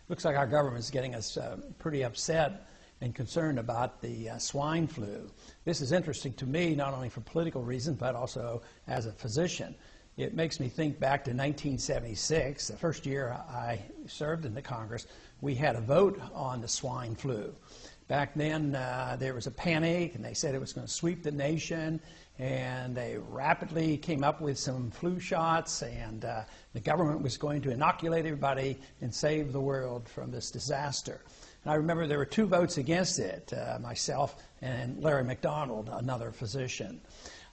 Looks like our government is getting us pretty upset and concerned about the swine flu. This is interesting to me, not only for political reasons, but also as a physician. It makes me think back to 1976, the first year I served in the Congress. We had a vote on the swine flu. Back then, there was a panic, and they said it was going to sweep the nation, and they rapidly came up with some flu shots, and the government was going to inoculate everybody and save the world from this disaster. And I remember there were 2 votes against it, myself and Larry McDonald, another physician.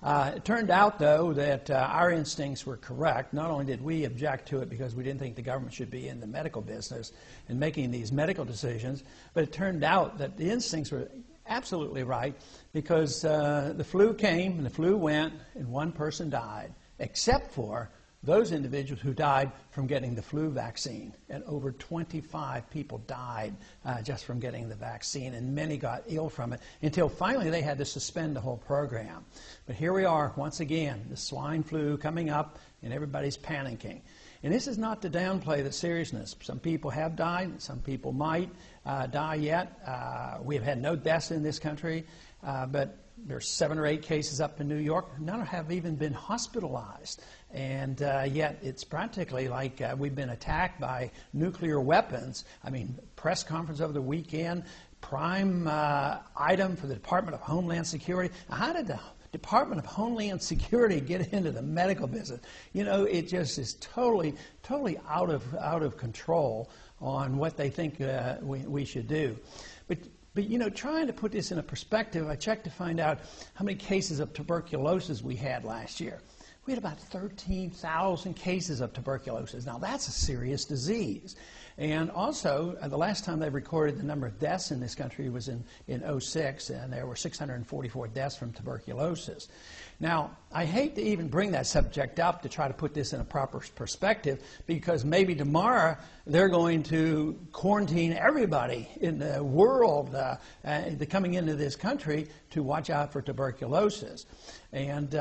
It turned out, though, that our instincts were correct. Not only did we object to it because we didn't think the government should be in the medical business and making these medical decisions, but it turned out that the instincts were absolutely right because the flu came and the flu went and 1 person died, except for those individuals who died from getting the flu vaccine. And over 25 people died just from getting the vaccine, and many got ill from it until finally they had to suspend the whole program. But here we are once again, the swine flu coming up, and everybody's panicking. And this is not to downplay the seriousness. Some people have died, some people might die yet. We have had no deaths in this country, but there's 7 or 8 cases up in New York. None have even been hospitalized. And yet it's practically like we've been attacked by nuclear weapons. I mean, press conference over the weekend, prime item for the Department of Homeland Security. How did the Department of Homeland Security get into the medical business? You know, it just is totally out of control on what they think we should do. But, you know, trying to put this in a perspective, I checked to find out how many cases of tuberculosis we had last year. We had about 13,000 cases of tuberculosis. Now, that's a serious disease. And also, the last time they recorded the number of deaths in this country was in 2006, and there were 644 deaths from tuberculosis. Now, I hate to even bring that subject up to try to put this in a proper perspective, because maybe tomorrow they're going to quarantine everybody in the world coming into this country to watch out for tuberculosis. And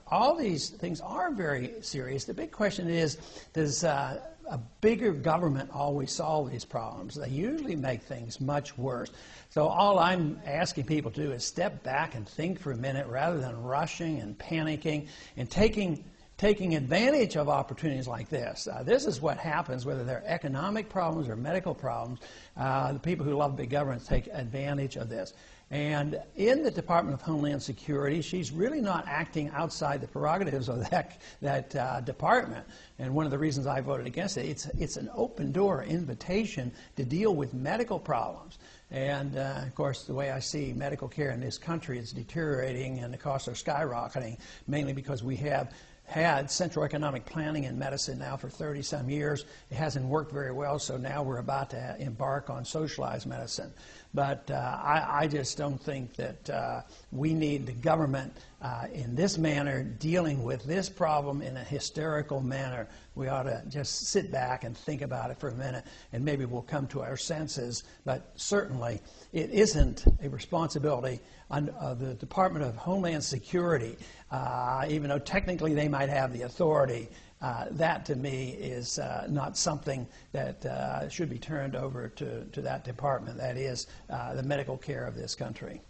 all these things are very serious. The big question is, does a bigger government always solve these problems? They usually make things much worse. So all I'm asking people to do is step back and think for a minute rather than rushing and panicking and taking advantage of opportunities like this. This is what happens, whether they're economic problems or medical problems. The people who love big government take advantage of this. And in the Department of Homeland Security, she's really not acting outside the prerogatives of that department. And one of the reasons I voted against it, it's an open-door invitation to deal with medical problems. And, of course, the way I see medical care in this country is deteriorating and the costs are skyrocketing, mainly because we have had central economic planning in medicine now for 30-some years. It hasn't worked very well, so now we're about to embark on socialized medicine. But I just don't think that we need the government in this manner dealing with this problem in a hysterical manner. We ought to just sit back and think about it for a minute, and maybe we'll come to our senses. But certainly it isn't a responsibility of the Department of Homeland Security, even though technically they might have the authority. That, to me, is not something that should be turned over to that department. That is the medical care of this country.